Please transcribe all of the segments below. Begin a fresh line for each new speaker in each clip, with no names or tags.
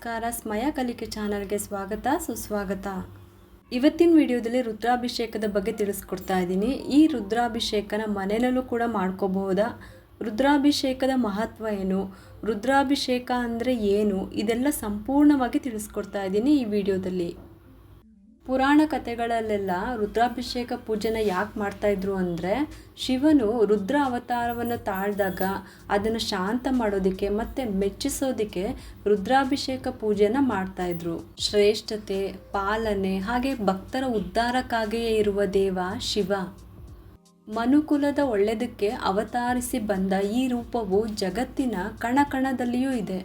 ನಮಸ್ಕಾರ, ಸ್ಮಯ ಕಲಿಕೆ ಚಾನಲ್ಗೆ ಸ್ವಾಗತ ಸುಸ್ವಾಗತ. ಇವತ್ತಿನ ವಿಡಿಯೋದಲ್ಲಿ ರುದ್ರಾಭಿಷೇಕದ ಬಗ್ಗೆ ತಿಳಿಸ್ಕೊಡ್ತಾ ಇದ್ದೀನಿ. ಈ ರುದ್ರಾಭಿಷೇಕನ ಮನೆಯಲ್ಲೂ ಕೂಡ ಮಾಡ್ಕೋಬಹುದಾ, ರುದ್ರಾಭಿಷೇಕದ ಮಹತ್ವ ಏನು, ರುದ್ರಾಭಿಷೇಕ ಅಂದರೆ ಏನು, ಇದೆಲ್ಲ ಸಂಪೂರ್ಣವಾಗಿ ತಿಳಿಸ್ಕೊಡ್ತಾ ಇದ್ದೀನಿ ಈ ವಿಡಿಯೋದಲ್ಲಿ. ಪುರಾಣ ಕಥೆಗಳಲ್ಲೆಲ್ಲ ರುದ್ರಾಭಿಷೇಕ ಪೂಜೆನ ಯಾಕೆ ಮಾಡ್ತಾಯಿದ್ರು ಅಂದರೆ, ಶಿವನು ರುದ್ರ ಅವತಾರವನ್ನು ತಾಳಿದಾಗ ಅದನ್ನು ಶಾಂತ ಮಾಡೋದಕ್ಕೆ ಮತ್ತು ಮೆಚ್ಚಿಸೋದಕ್ಕೆ ರುದ್ರಾಭಿಷೇಕ ಪೂಜೆನ ಮಾಡ್ತಾಯಿದ್ರು. ಶ್ರೇಷ್ಠತೆ, ಪಾಲನೆ ಹಾಗೆ ಭಕ್ತರ ಉದ್ಧಾರಕ್ಕಾಗಿಯೇ ಇರುವ ದೇವ ಶಿವ. ಮನುಕುಲದ ಒಳ್ಳೆಯದಕ್ಕೆ ಅವತರಿಸಿ ಬಂದ ಈ ರೂಪವು ಜಗತ್ತಿನ ಕಣಕಣದಲ್ಲಿಯೂ ಇದೆ.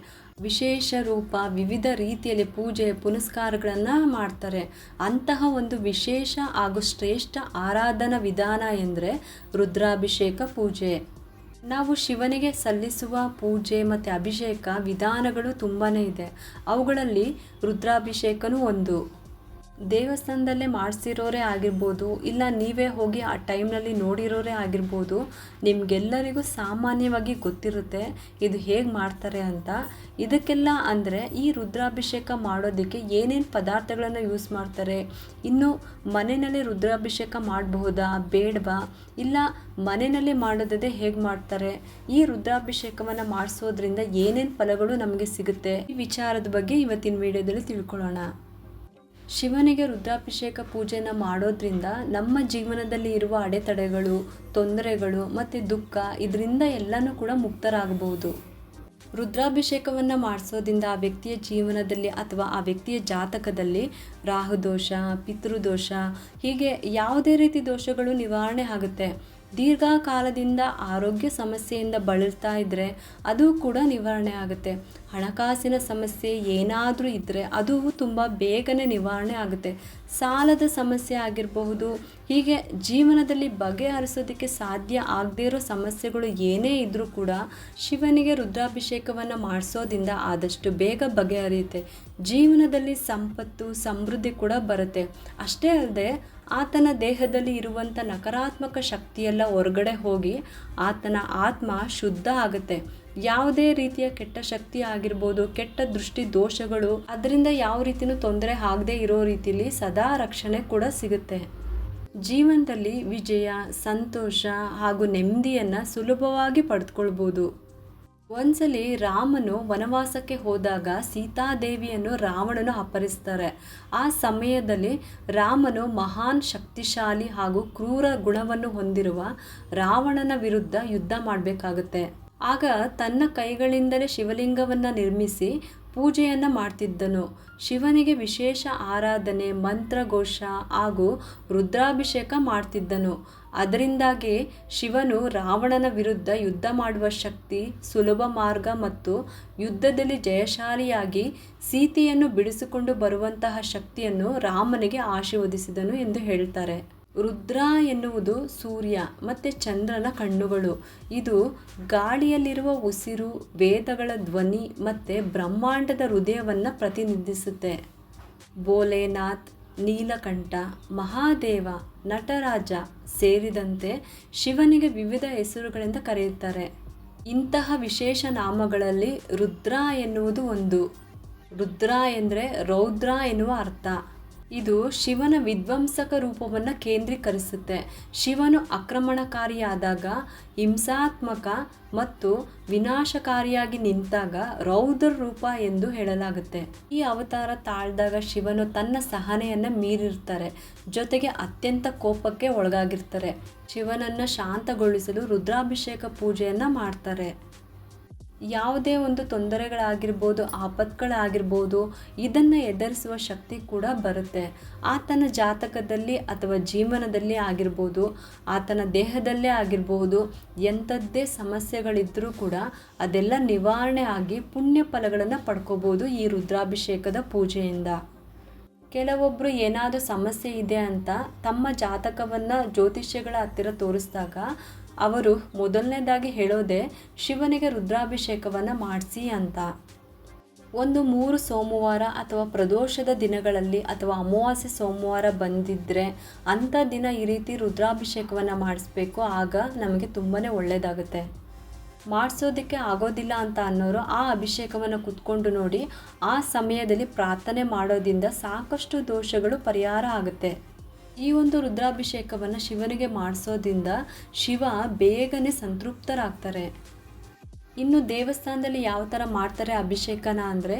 ವಿಶೇಷ ರೂಪ, ವಿವಿಧ ರೀತಿಯಲ್ಲಿ ಪೂಜೆ ಪುನಸ್ಕಾರಗಳನ್ನು ಮಾಡ್ತಾರೆ. ಅಂತಹ ಒಂದು ವಿಶೇಷ ಹಾಗೂ ಶ್ರೇಷ್ಠ ಆರಾಧನಾ ವಿಧಾನ ಎಂದರೆ ರುದ್ರಾಭಿಷೇಕ ಪೂಜೆ. ನಾವು ಶಿವನಿಗೆ ಸಲ್ಲಿಸುವ ಪೂಜೆ ಮತ್ತು ಅಭಿಷೇಕ ವಿಧಾನಗಳು ತುಂಬಾ ಇದೆ. ಅವುಗಳಲ್ಲಿ ರುದ್ರಾಭಿಷೇಕನೂ ಒಂದು. ದೇವಸ್ಥಾನದಲ್ಲೇ ಮಾಡಿಸಿರೋರೇ ಆಗಿರ್ಬೋದು, ಇಲ್ಲ ನೀವೇ ಹೋಗಿ ಆ ಟೈಮ್ನಲ್ಲಿ ನೋಡಿರೋರೇ ಆಗಿರ್ಬೋದು, ನಿಮಗೆಲ್ಲರಿಗೂ ಸಾಮಾನ್ಯವಾಗಿ ಗೊತ್ತಿರುತ್ತೆ ಇದು ಹೇಗೆ ಮಾಡ್ತಾರೆ ಅಂತ. ಇದಕ್ಕೆಲ್ಲ ಅಂದರೆ ಈ ರುದ್ರಾಭಿಷೇಕ ಮಾಡೋದಕ್ಕೆ ಏನೇನು ಪದಾರ್ಥಗಳನ್ನು ಯೂಸ್ ಮಾಡ್ತಾರೆ, ಇನ್ನು ಮನೆಯಲ್ಲಿ ರುದ್ರಾಭಿಷೇಕ ಮಾಡಬಹುದಾ ಬೇಡವಾ, ಇಲ್ಲ ಮನೆಯಲ್ಲಿ ಮಾಡೋದೇ ಹೇಗೆ ಮಾಡ್ತಾರೆ, ಈ ರುದ್ರಾಭಿಷೇಕವನ್ನು ಮಾಡಿಸೋದ್ರಿಂದ ಏನೇನು ಫಲಗಳು ನಮಗೆ ಸಿಗುತ್ತೆ, ಈ ವಿಚಾರದ ಬಗ್ಗೆ ಇವತ್ತಿನ ವಿಡಿಯೋದಲ್ಲಿ ತಿಳ್ಕೊಳ್ಳೋಣ. ಶಿವನಿಗೆ ರುದ್ರಾಭಿಷೇಕ ಪೂಜೆನ ಮಾಡೋದ್ರಿಂದ ನಮ್ಮ ಜೀವನದಲ್ಲಿ ಇರುವ ಅಡೆತಡೆಗಳು, ತೊಂದರೆಗಳು ಮತ್ತು ದುಃಖ ಇದರಿಂದ ಎಲ್ಲನೂ ಕೂಡ ಮುಕ್ತರಾಗಬಹುದು. ರುದ್ರಾಭಿಷೇಕವನ್ನು ಮಾಡಿಸೋದ್ರಿಂದ ಆ ವ್ಯಕ್ತಿಯ ಜೀವನದಲ್ಲಿ ಅಥವಾ ಆ ವ್ಯಕ್ತಿಯ ಜಾತಕದಲ್ಲಿ ರಾಹುದೋಷ, ಪಿತೃದೋಷ ಹೀಗೆ ಯಾವುದೇ ರೀತಿ ದೋಷಗಳು ನಿವಾರಣೆ ಆಗುತ್ತೆ. ದೀರ್ಘಕಾಲದಿಂದ ಆರೋಗ್ಯ ಸಮಸ್ಯೆಯಿಂದ ಬಳಲ್ತಾ ಇದ್ದರೆ ಅದು ಕೂಡ ನಿವಾರಣೆ ಆಗುತ್ತೆ. ಹಣಕಾಸಿನ ಸಮಸ್ಯೆ ಏನಾದರೂ ಇದ್ದರೆ ಅದು ತುಂಬ ಬೇಗನೆ ನಿವಾರಣೆ ಆಗುತ್ತೆ. ಸಾಲದ ಸಮಸ್ಯೆ ಆಗಿರಬಹುದು, ಹೀಗೆ ಜೀವನದಲ್ಲಿ ಬಗೆಹರಿಸೋದಕ್ಕೆ ಸಾಧ್ಯ ಆಗದೇ ಇರೋ ಸಮಸ್ಯೆಗಳು ಏನೇ ಇದ್ದರೂ ಕೂಡ ಶಿವನಿಗೆ ರುದ್ರಾಭಿಷೇಕವನ್ನು ಮಾಡಿಸೋದ್ರಿಂದ ಆದಷ್ಟು ಬೇಗ ಬಗೆಹರಿಯುತ್ತೆ. ಜೀವನದಲ್ಲಿ ಸಂಪತ್ತು, ಸಮೃದ್ಧಿ ಕೂಡ ಬರುತ್ತೆ. ಅಷ್ಟೇ ಅಲ್ಲದೆ ಆತನ ದೇಹದಲ್ಲಿ ಇರುವಂಥ ನಕಾರಾತ್ಮಕ ಶಕ್ತಿಯೆಲ್ಲ ಹೊರಗಡೆ ಹೋಗಿ ಆತನ ಆತ್ಮ ಶುದ್ಧ ಆಗುತ್ತೆ. ಯಾವುದೇ ರೀತಿಯ ಕೆಟ್ಟ ಶಕ್ತಿ ಆಗಿರ್ಬೋದು, ಕೆಟ್ಟ ದೃಷ್ಟಿ ದೋಷಗಳು ಅದರಿಂದ ಯಾವ ರೀತಿಯೂ ತೊಂದರೆ ಆಗದೆ ಇರೋ ರೀತಿಯಲ್ಲಿ ಸದಾ ರಕ್ಷಣೆ ಕೂಡ ಸಿಗುತ್ತೆ. ಜೀವನದಲ್ಲಿ ವಿಜಯ, ಸಂತೋಷ ಹಾಗೂ ನೆಮ್ಮದಿಯನ್ನು ಸುಲಭವಾಗಿ ಪಡೆದುಕೊಳ್ಬೋದು. ಒಂದ್ಸಲಿ ರಾಮನು ವನವಾಸಕ್ಕೆ ಹೋದಾಗ ಸೀತಾದೇವಿಯನ್ನು ರಾವಣನು ಅಪಹರಿಸ್ತಾರೆ. ಆ ಸಮಯದಲ್ಲಿ ರಾಮನು ಮಹಾನ್ ಶಕ್ತಿಶಾಲಿ ಹಾಗೂ ಕ್ರೂರ ಗುಣವನ್ನು ಹೊಂದಿರುವ ರಾವಣನ ವಿರುದ್ಧ ಯುದ್ಧ ಮಾಡಬೇಕಾಗುತ್ತೆ. ಆಗ ತನ್ನ ಕೈಗಳಿಂದಲೇ ಶಿವಲಿಂಗವನ್ನು ನಿರ್ಮಿಸಿ ಪೂಜೆಯನ್ನು ಮಾಡ್ತಿದ್ದನು. ಶಿವನಿಗೆ ವಿಶೇಷ ಆರಾಧನೆ, ಮಂತ್ರಘೋಷ ಹಾಗೂ ರುದ್ರಾಭಿಷೇಕ ಮಾಡ್ತಿದ್ದನು. ಅದರಿಂದಾಗಿ ಶಿವನು ರಾವಣನ ವಿರುದ್ಧ ಯುದ್ಧ ಮಾಡುವ ಶಕ್ತಿ, ಸುಲಭ ಮಾರ್ಗ ಮತ್ತು ಯುದ್ಧದಲ್ಲಿ ಜಯಶಾಲಿಯಾಗಿ ಸೀತೆಯನ್ನು ಬಿಡಿಸಿಕೊಂಡು ಬರುವಂತಹ ಶಕ್ತಿಯನ್ನು ರಾಮನಿಗೆ ಆಶೀರ್ವದಿಸಿದನು ಎಂದು ಹೇಳ್ತಾರೆ. ರುದ್ರ ಎನ್ನುವುದು ಸೂರ್ಯ ಮತ್ತು ಚಂದ್ರನ ಕಣ್ಣುಗಳು. ಇದು ಗಾಳಿಯಲ್ಲಿರುವ ಉಸಿರು, ವೇದಗಳ ಧ್ವನಿ ಮತ್ತು ಬ್ರಹ್ಮಾಂಡದ ಹೃದಯವನ್ನು ಪ್ರತಿನಿಧಿಸುತ್ತೆ. ಭೋಲೆನಾಥ್, ನೀಲಕಂಠ, ಮಹಾದೇವ, ನಟರಾಜ ಸೇರಿದಂತೆ ಶಿವನಿಗೆ ವಿವಿಧ ಹೆಸರುಗಳಿಂದ ಕರೆಯುತ್ತಾರೆ. ಇಂತಹ ವಿಶೇಷ ನಾಮಗಳಲ್ಲಿ ರುದ್ರ ಎನ್ನುವುದು ಒಂದು. ರುದ್ರ ಎಂದರೆ ರೌದ್ರ ಎನ್ನುವ ಅರ್ಥ. ಇದು ಶಿವನ ವಿಧ್ವಂಸಕ ರೂಪವನ್ನು ಕೇಂದ್ರೀಕರಿಸುತ್ತೆ. ಶಿವನು ಆಕ್ರಮಣಕಾರಿಯಾದಾಗ, ಹಿಂಸಾತ್ಮಕ ಮತ್ತು ವಿನಾಶಕಾರಿಯಾಗಿ ನಿಂತಾಗ ರೌದ್ರ ರೂಪ ಎಂದು ಹೇಳಲಾಗುತ್ತೆ. ಈ ಅವತಾರ ತಾಳಿದಾಗ ಶಿವನು ತನ್ನ ಸಹನೆಯನ್ನು ಮೀರಿರ್ತಾರೆ, ಜೊತೆಗೆ ಅತ್ಯಂತ ಕೋಪಕ್ಕೆ ಒಳಗಾಗಿರ್ತಾರೆ. ಶಿವನನ್ನು ಶಾಂತಗೊಳಿಸಲು ರುದ್ರಾಭಿಷೇಕ ಪೂಜೆಯನ್ನು ಮಾಡ್ತಾರೆ. ಯಾವುದೇ ಒಂದು ತೊಂದರೆಗಳಾಗಿರ್ಬೋದು, ಆಪತ್ಗಳಾಗಿರ್ಬೋದು, ಇದನ್ನು ಎದುರಿಸುವ ಶಕ್ತಿ ಕೂಡ ಬರುತ್ತೆ. ಆತನ ಜಾತಕದಲ್ಲಿ ಅಥವಾ ಜೀವನದಲ್ಲಿ ಆಗಿರ್ಬೋದು, ಆತನ ದೇಹದಲ್ಲೇ ಆಗಿರಬಹುದು, ಎಂಥದ್ದೇ ಸಮಸ್ಯೆಗಳಿದ್ದರೂ ಕೂಡ ಅದೆಲ್ಲ ನಿವಾರಣೆ ಆಗಿ ಪುಣ್ಯ ಫಲಗಳನ್ನು ಪಡ್ಕೋಬೋದು ಈ ರುದ್ರಾಭಿಷೇಕದ ಪೂಜೆಯಿಂದ. ಕೆಲವೊಬ್ಬರು ಏನಾದರೂ ಸಮಸ್ಯೆ ಇದೆ ಅಂತ ತಮ್ಮ ಜಾತಕವನ್ನು ಜ್ಯೋತಿಷ್ಯಗಳ ಹತ್ತಿರ ತೋರಿಸಿದಾಗ ಅವರು ಮೊದಲನೇದಾಗಿ ಹೇಳೋದೇ ಶಿವನಿಗೆ ರುದ್ರಾಭಿಷೇಕವನ್ನು ಮಾಡಿಸಿ ಅಂತ. ಒಂದು 3 ಸೋಮವಾರ ಅಥವಾ ಪ್ರದೋಷದ ದಿನಗಳಲ್ಲಿ ಅಥವಾ ಅಮಾವಾಸ್ಯೆ ಸೋಮವಾರ ಬಂದಿದ್ದರೆ ಅಂಥ ದಿನ ಈ ರೀತಿ ರುದ್ರಾಭಿಷೇಕವನ್ನು ಮಾಡಿಸ್ಬೇಕು. ಆಗ ನಮಗೆ ತುಂಬಾ ಒಳ್ಳೆಯದಾಗುತ್ತೆ. ಮಾಡಿಸೋದಕ್ಕೆ ಆಗೋದಿಲ್ಲ ಅಂತ ಅನ್ನೋರು ಆ ಅಭಿಷೇಕವನ್ನು ಕುತ್ಕೊಂಡು ನೋಡಿ ಆ ಸಮಯದಲ್ಲಿ ಪ್ರಾರ್ಥನೆ ಮಾಡೋದ್ರಿಂದ ಸಾಕಷ್ಟು ದೋಷಗಳು ಪರಿಹಾರ ಆಗುತ್ತೆ. ಈ ಒಂದು ರುದ್ರಾಭಿಷೇಕವನ್ನು ಶಿವನಿಗೆ ಮಾಡಿಸೋದ್ರಿಂದ ಶಿವ ಬೇಗನೆ ಸಂತೃಪ್ತರಾಗ್ತಾರೆ. ಇನ್ನು ದೇವಸ್ಥಾನದಲ್ಲಿ ಯಾವ ಥರ ಮಾಡ್ತಾರೆ ಅಭಿಷೇಕನ ಅಂದರೆ,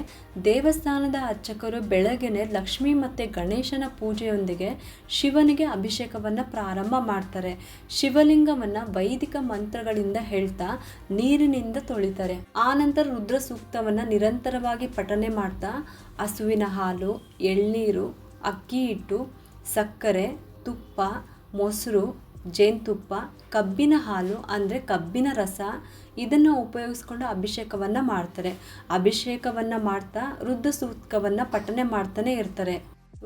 ದೇವಸ್ಥಾನದ ಅರ್ಚಕರು ಬೆಳಗ್ಗೆನೆ ಲಕ್ಷ್ಮಿ ಮತ್ತು ಗಣೇಶನ ಪೂಜೆಯೊಂದಿಗೆ ಶಿವನಿಗೆ ಅಭಿಷೇಕವನ್ನು ಪ್ರಾರಂಭ ಮಾಡ್ತಾರೆ. ಶಿವಲಿಂಗವನ್ನು ವೈದಿಕ ಮಂತ್ರಗಳಿಂದ ಹೇಳ್ತಾ ನೀರಿನಿಂದ ತೊಳಿತಾರೆ. ಆನಂತರ ರುದ್ರ ಸೂಕ್ತವನ್ನು ನಿರಂತರವಾಗಿ ಪಠನೆ ಮಾಡ್ತಾ ಹಸುವಿನ ಹಾಲು, ಎಳ್ನೀರು, ಅಕ್ಕಿ ಹಿಟ್ಟು, ಸಕ್ಕರೆ, ತುಪ್ಪ, ಮೊಸರು, ಜೇನುತುಪ್ಪ, ಕಬ್ಬಿನ ಹಾಲು ಅಂದರೆ ಕಬ್ಬಿನ ರಸ ಇದನ್ನು ಉಪಯೋಗಿಸ್ಕೊಂಡು ಅಭಿಷೇಕವನ್ನು ಮಾಡ್ತಾರೆ. ಅಭಿಷೇಕವನ್ನು ಮಾಡ್ತಾ ರುದ್ರ ಸೂಕ್ತವನ್ನು ಪಠನೆ ಮಾಡ್ತಾನೆ ಇರ್ತಾರೆ.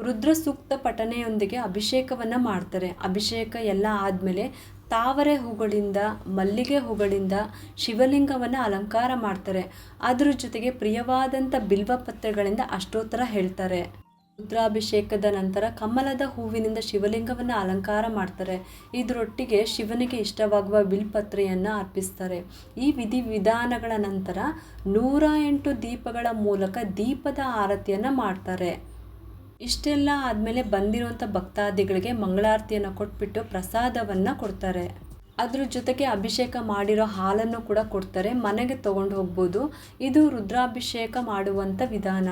ರುದ್ರ ಸೂಕ್ತ ಪಠನೆಯೊಂದಿಗೆ ಅಭಿಷೇಕವನ್ನು ಮಾಡ್ತಾರೆ. ಅಭಿಷೇಕ ಎಲ್ಲ ಆದಮೇಲೆ ತಾವರೆ ಹೂಗಳಿಂದ, ಮಲ್ಲಿಗೆ ಹೂಗಳಿಂದ ಶಿವಲಿಂಗವನ್ನು ಅಲಂಕಾರ ಮಾಡ್ತಾರೆ. ಅದ್ರ ಜೊತೆಗೆ ಪ್ರಿಯವಾದಂಥ ಬಿಲ್ವಪತ್ರೆಗಳಿಂದ ಅಷ್ಟೋತ್ತರ ಹೇಳ್ತಾರೆ. ರುದ್ರಾಭಿಷೇಕದ ನಂತರ ಕಮಲದ ಹೂವಿನಿಂದ ಶಿವಲಿಂಗವನ್ನು ಅಲಂಕಾರ ಮಾಡ್ತಾರೆ. ಇದರೊಟ್ಟಿಗೆ ಶಿವನಿಗೆ ಇಷ್ಟವಾಗುವ ಬಿಲ್ಪತ್ರೆಯನ್ನು ಅರ್ಪಿಸ್ತಾರೆ. ಈ ವಿಧಿವಿಧಾನಗಳ ನಂತರ 108 ದೀಪಗಳ ಮೂಲಕ ದೀಪದ ಆರತಿಯನ್ನು ಮಾಡ್ತಾರೆ. ಇಷ್ಟೆಲ್ಲ ಆದಮೇಲೆ ಬಂದಿರುವಂಥ ಭಕ್ತಾದಿಗಳಿಗೆ ಮಂಗಳಾರತಿಯನ್ನು ಕೊಟ್ಬಿಟ್ಟು ಪ್ರಸಾದವನ್ನು ಕೊಡ್ತಾರೆ. ಅದ್ರ ಜೊತೆಗೆ ಅಭಿಷೇಕ ಮಾಡಿರೋ ಹಾಲನ್ನು ಕೂಡ ಕೊಡ್ತಾರೆ. ಮನೆಗೆ ತೊಗೊಂಡು ಹೋಗ್ಬೋದು. ಇದು ರುದ್ರಾಭಿಷೇಕ ಮಾಡುವಂಥ ವಿಧಾನ.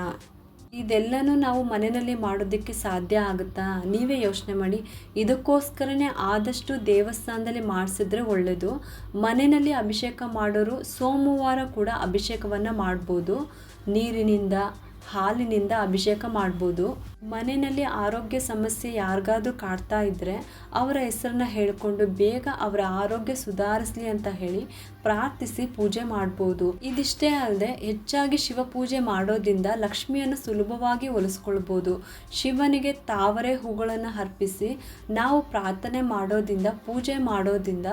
ಇದೆಲ್ಲನೂ ನಾವು ಮನೆಯಲ್ಲಿ ಮಾಡೋದಕ್ಕೆ ಸಾಧ್ಯ ಆಗುತ್ತಾ? ನೀವೇ ಯೋಚನೆ ಮಾಡಿ. ಇದಕ್ಕೋಸ್ಕರನೇ ಆದಷ್ಟು ದೇವಸ್ಥಾನದಲ್ಲಿ ಮಾಡಿಸಿದ್ರೆ ಒಳ್ಳೆಯದು. ಮನೆಯಲ್ಲಿ ಅಭಿಷೇಕ ಮಾಡೋರು ಸೋಮವಾರ ಕೂಡ ಅಭಿಷೇಕವನ್ನು ಮಾಡ್ಬೋದು. ನೀರಿನಿಂದ, ಹಾಲಿನಿಂದ ಅಭಿಷೇಕ ಮಾಡ್ಬೋದು. ಮನೆಯಲ್ಲಿ ಆರೋಗ್ಯ ಸಮಸ್ಯೆ ಯಾರಿಗಾದ್ರೂ ಕಾಡ್ತಾ ಇದ್ದರೆ ಅವರ ಹೆಸರನ್ನ ಹೇಳಿಕೊಂಡು ಬೇಗ ಅವರ ಆರೋಗ್ಯ ಸುಧಾರಿಸಲಿ ಅಂತ ಹೇಳಿ ಪ್ರಾರ್ಥಿಸಿ ಪೂಜೆ ಮಾಡ್ಬೋದು. ಇದಿಷ್ಟೇ ಅಲ್ಲದೆ ಹೆಚ್ಚಾಗಿ ಶಿವ ಪೂಜೆ ಮಾಡೋದ್ರಿಂದ ಲಕ್ಷ್ಮಿಯನ್ನು ಸುಲಭವಾಗಿ ಒಲಿಸ್ಕೊಳ್ಬೋದು. ಶಿವನಿಗೆ ತಾವರೆ ಹೂಗಳನ್ನು ಅರ್ಪಿಸಿ ನಾವು ಪ್ರಾರ್ಥನೆ ಮಾಡೋದ್ರಿಂದ, ಪೂಜೆ ಮಾಡೋದ್ರಿಂದ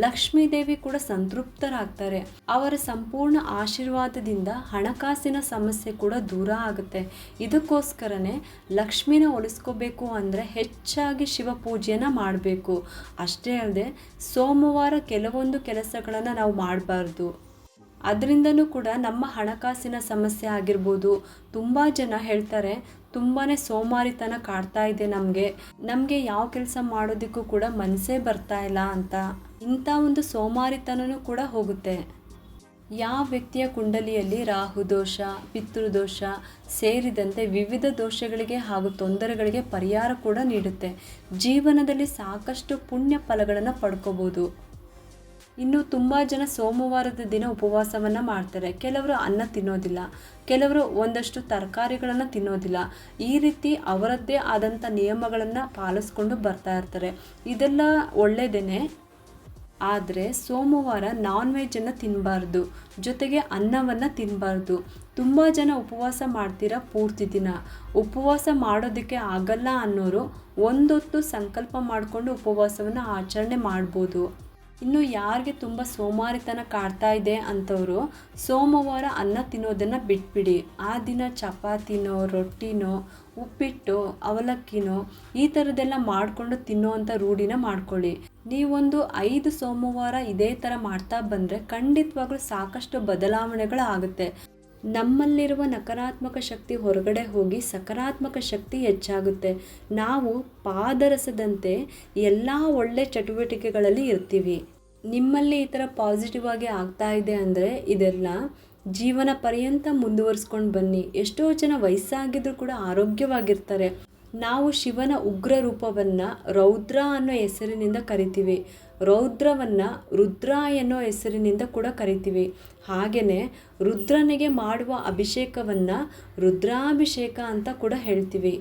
ಲಕ್ಷ್ಮೀ ದೇವಿ ಕೂಡ ಸಂತೃಪ್ತರಾಗ್ತಾರೆ. ಅವರ ಸಂಪೂರ್ಣ ಆಶೀರ್ವಾದದಿಂದ ಹಣಕಾಸಿನ ಸಮಸ್ಯೆ ಕೂಡ ದೂರ ಆಗುತ್ತೆ. ಇದಕ್ಕೋಸ್ಕರನೇ ಲಕ್ಷ್ಮಿನ ಒಲಿಸ್ಕೋಬೇಕು ಅಂದರೆ ಹೆಚ್ಚಾಗಿ ಶಿವ ಪೂಜೆಯನ್ನು ಮಾಡಬೇಕು. ಅಷ್ಟೇ ಅಲ್ಲದೆ ಸೋಮವಾರ ಕೆಲವೊಂದು ಕೆಲಸಗಳನ್ನು ನಾವು ಮಾಡಬಾರ್ದು. ಅದರಿಂದನೂ ಕೂಡ ನಮ್ಮ ಹಣಕಾಸಿನ ಸಮಸ್ಯೆ ಆಗಿರ್ಬೋದು. ತುಂಬ ಜನ ಹೇಳ್ತಾರೆ ತುಂಬಾ ಸೋಮಾರಿತನ ಕಾಡ್ತಾ ಇದೆ, ನಮಗೆ ಯಾವ ಕೆಲಸ ಮಾಡೋದಕ್ಕೂ ಕೂಡ ಮನಸ್ಸೇ ಬರ್ತಾ ಇಲ್ಲ ಅಂತ. ಇಂಥ ಒಂದು ಸೋಮಾರಿತನೂ ಕೂಡ ಹೋಗುತ್ತೆ. ಯಾವ ವ್ಯಕ್ತಿಯ ಕುಂಡಲಿಯಲ್ಲಿ ರಾಹು ದೋಷ, ಪಿತೃದೋಷ ಸೇರಿದಂತೆ ವಿವಿಧ ದೋಷಗಳಿಗೆ ಹಾಗೂ ತೊಂದರೆಗಳಿಗೆ ಪರಿಹಾರ ಕೂಡ ನೀಡುತ್ತೆ. ಜೀವನದಲ್ಲಿ ಸಾಕಷ್ಟು ಪುಣ್ಯ ಫಲಗಳನ್ನು ಪಡ್ಕೋಬೋದು. ಇನ್ನು ತುಂಬ ಜನ ಸೋಮವಾರದ ದಿನ ಉಪವಾಸವನ್ನು ಮಾಡ್ತಾರೆ. ಕೆಲವರು ಅನ್ನ ತಿನ್ನೋದಿಲ್ಲ, ಕೆಲವರು ಒಂದಷ್ಟು ತರಕಾರಿಗಳನ್ನು ತಿನ್ನೋದಿಲ್ಲ. ಈ ರೀತಿ ಅವರದ್ದೇ ಆದಂಥ ನಿಯಮಗಳನ್ನು ಪಾಲಿಸ್ಕೊಂಡು ಬರ್ತಾ ಇರ್ತಾರೆ. ಇದೆಲ್ಲ ಒಳ್ಳೆಯದೇ. ಆದರೆ ಸೋಮವಾರ ನಾನ್ ವೆಜ್ಜನ್ನು ತಿನ್ನಬಾರ್ದು, ಜೊತೆಗೆ ಅನ್ನವನ್ನು ತಿನ್ನಬಾರ್ದು. ತುಂಬ ಜನ ಉಪವಾಸ ಮಾಡ್ತೀರಾ ಪೂರ್ತಿ ದಿನ. ಉಪವಾಸ ಮಾಡೋದಕ್ಕೆ ಆಗಲ್ಲ ಅನ್ನೋರು ಒಂದೊತ್ತು ಸಂಕಲ್ಪ ಮಾಡಿಕೊಂಡು ಉಪವಾಸವನ್ನು ಆಚರಣೆ ಮಾಡ್ಬೋದು. ಇನ್ನು ಯಾರಿಗೆ ತುಂಬ ಸೋಮಾರಿತನ ಕಾಡ್ತಾ ಇದೆ ಅಂಥವರು ಸೋಮವಾರ ಅನ್ನ ತಿನ್ನೋದನ್ನು ಬಿಟ್ಬಿಡಿ. ಆ ದಿನ ಚಪಾತಿನೋ, ರೊಟ್ಟಿನೋ, ಉಪ್ಪಿಟ್ಟು, ಅವಲಕ್ಕಿನೋ ಈ ಥರದ್ದೆಲ್ಲ ಮಾಡಿಕೊಂಡು ತಿನ್ನೋವಂಥ ರೂಢಿನ ಮಾಡ್ಕೊಳ್ಳಿ. ನೀವೊಂದು 5 ಸೋಮವಾರ ಇದೇ ಥರ ಮಾಡ್ತಾ ಬಂದರೆ ಖಂಡಿತವಾಗ್ಲೂ ಸಾಕಷ್ಟು ಬದಲಾವಣೆಗಳು ಆಗುತ್ತೆ. ನಮ್ಮಲ್ಲಿರುವ ನಕಾರಾತ್ಮಕ ಶಕ್ತಿ ಹೊರಗಡೆ ಹೋಗಿ ಸಕಾರಾತ್ಮಕ ಶಕ್ತಿ ಹೆಚ್ಚಾಗುತ್ತೆ. ನಾವು ಪಾದರಸದಂತೆ ಎಲ್ಲ ಒಳ್ಳೆ ಚಟುವಟಿಕೆಗಳಲ್ಲಿ ಇರ್ತೀವಿ. ನಿಮ್ಮಲ್ಲಿ ಈ ಥರ ಪಾಸಿಟಿವ್ ಆಗಿ ಆಗ್ತಾ ಇದೆ ಅಂದರೆ ಇದೆಲ್ಲ ಜೀವನ ಪರ್ಯಂತ ಮುಂದುವರಿಸ್ಕೊಂಡು ಬನ್ನಿ. ಎಷ್ಟೋ ಜನ ವಯಸ್ಸಾಗಿದ್ರು ಕೂಡ ಆರೋಗ್ಯವಾಗಿರ್ತಾರೆ. ನಾವು ಶಿವನ ಉಗ್ರ ರೂಪವನ್ನು ರೌದ್ರ ಅನ್ನೋ ಹೆಸರಿನಿಂದ ಕರಿತೀವಿ. ರೌದ್ರವನ್ನು ರುದ್ರ ಎನ್ನೋ ಹೆಸರಿನಿಂದ ಕೂಡ ಕರಿತೀವಿ. ಹಾಗೆಯೇ ರುದ್ರನಿಗೆ ಮಾಡುವ ಅಭಿಷೇಕವನ್ನು ರುದ್ರಾಭಿಷೇಕ ಅಂತ ಕೂಡ ಹೇಳ್ತೀವಿ.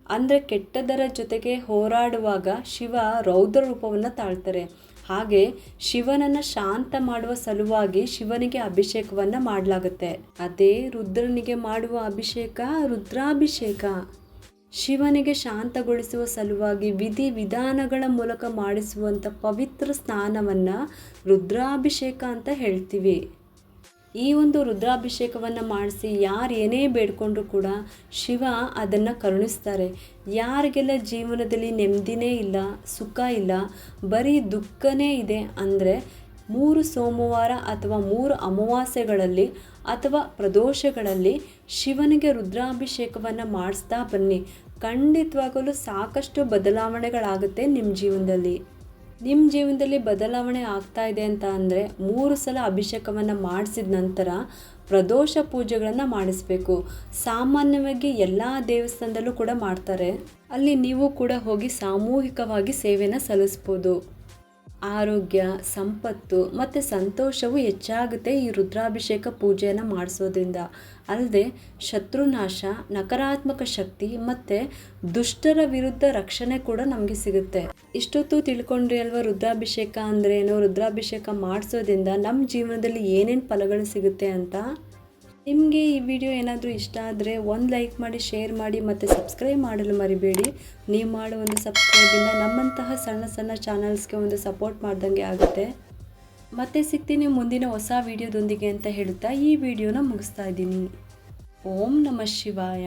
ಅಂದರೆ ಕೆಟ್ಟದರ ಜೊತೆಗೆ ಹೋರಾಡುವಾಗ ಶಿವ ರೌದ್ರ ರೂಪವನ್ನು ತಾಳ್ತಾರೆ. ಹಾಗೆ ಶಿವನನ್ನು ಶಾಂತ ಮಾಡುವ ಸಲುವಾಗಿ ಶಿವನಿಗೆ ಅಭಿಷೇಕವನ್ನು ಮಾಡಲಾಗುತ್ತೆ. ಅದೇ ರುದ್ರನಿಗೆ ಮಾಡುವ ಅಭಿಷೇಕ ರುದ್ರಾಭಿಷೇಕ. ಶಿವನಿಗೆ ಶಾಂತಗೊಳಿಸುವ ಸಲುವಾಗಿ ವಿಧಿ ವಿಧಾನಗಳ ಮೂಲಕ ಮಾಡಿಸುವಂಥ ಪವಿತ್ರ ಸ್ನಾನವನ್ನು ರುದ್ರಾಭಿಷೇಕ ಅಂತ ಹೇಳ್ತೀವಿ. ಈ ಒಂದು ರುದ್ರಾಭಿಷೇಕವನ್ನು ಮಾಡಿಸಿ ಯಾರು ಏನೇ ಬೇಡ್ಕೊಂಡ್ರೂ ಕೂಡ ಶಿವ ಅದನ್ನು ಕರುಣಿಸ್ತಾರೆ. ಯಾರಿಗೆಲ್ಲ ಜೀವನದಲ್ಲಿ ನೆಮ್ಮದಿನೇ ಇಲ್ಲ, ಸುಖ ಇಲ್ಲ, ಬರೀ ದುಃಖನೇ ಇದೆ ಅಂದರೆ 3 ಸೋಮವಾರ ಅಥವಾ 3 ಅಮಾವಾಸ್ಯೆಗಳಲ್ಲಿ ಅಥವಾ ಪ್ರದೋಷಗಳಲ್ಲಿ ಶಿವನಿಗೆ ರುದ್ರಾಭಿಷೇಕವನ್ನು ಮಾಡಿಸ್ತಾ ಬನ್ನಿ. ಖಂಡಿತವಾಗಲೂ ಸಾಕಷ್ಟು ಬದಲಾವಣೆಗಳಾಗುತ್ತೆ ನಿಮ್ಮ ಜೀವನದಲ್ಲಿ ಬದಲಾವಣೆ ಆಗ್ತಾ ಇದೆ ಅಂತ ಅಂದರೆ 3 ಸಲ ಅಭಿಷೇಕವನ್ನು ಮಾಡಿಸಿದ ನಂತರ ಪ್ರದೋಷ ಪೂಜೆಗಳನ್ನು ಮಾಡಿಸ್ಬೇಕು. ಸಾಮಾನ್ಯವಾಗಿ ಎಲ್ಲ ದೇವಸ್ಥಾನದಲ್ಲೂ ಕೂಡ ಮಾಡ್ತಾರೆ. ಅಲ್ಲಿ ನೀವು ಕೂಡ ಹೋಗಿ ಸಾಮೂಹಿಕವಾಗಿ ಸೇವೆನ ಸಲ್ಲಿಸ್ಬೋದು. ಆರೋಗ್ಯ, ಸಂಪತ್ತು ಮತ್ತು ಸಂತೋಷವು ಹೆಚ್ಚಾಗುತ್ತೆ ಈ ರುದ್ರಾಭಿಷೇಕ ಪೂಜೆಯನ್ನು ಮಾಡಿಸೋದ್ರಿಂದ. ಅಲ್ಲದೆ ಶತ್ರುನಾಶ, ನಕಾರಾತ್ಮಕ ಶಕ್ತಿ ಮತ್ತು ದುಷ್ಟರ ವಿರುದ್ಧ ರಕ್ಷಣೆ ಕೂಡ ನಮಗೆ ಸಿಗುತ್ತೆ. ಇಷ್ಟೊತ್ತು ತಿಳ್ಕೊಂಡ್ರಿ ಅಲ್ವಾ ರುದ್ರಾಭಿಷೇಕ ಅಂದರೆ ಏನು, ರುದ್ರಾಭಿಷೇಕ ಮಾಡಿಸೋದ್ರಿಂದ ನಮ್ಮ ಜೀವನದಲ್ಲಿ ಏನೇನು ಫಲಗಳು ಸಿಗುತ್ತೆ ಅಂತ. ನಿಮಗೆ ಈ ವಿಡಿಯೋ ಏನಾದರೂ ಇಷ್ಟ ಆದರೆ ಒಂದು ಲೈಕ್ ಮಾಡಿ, ಶೇರ್ ಮಾಡಿ ಮತ್ತು ಸಬ್ಸ್ಕ್ರೈಬ್ ಮಾಡಲು ಮರಿಬೇಡಿ. ನೀವು ಮಾಡೋ ಒಂದು ಸಬ್ಸ್ಕ್ರೈಬಿಂದ ನಮ್ಮಂತಹ ಸಣ್ಣ ಸಣ್ಣ ಚಾನಲ್ಸ್ಗೆ ಒಂದು ಸಪೋರ್ಟ್ ಮಾಡ್ದಂಗೆ ಆಗುತ್ತೆ. ಮತ್ತೆ ಸಿಗ್ತೀನಿ ಮುಂದಿನ ಹೊಸ ವಿಡಿಯೋದೊಂದಿಗೆ ಅಂತ ಹೇಳುತ್ತಾ ಈ ವಿಡಿಯೋನ ಮುಗಿಸ್ತಾ ಇದ್ದೀನಿ. ಓಂ ನಮಃ ಶಿವಾಯ.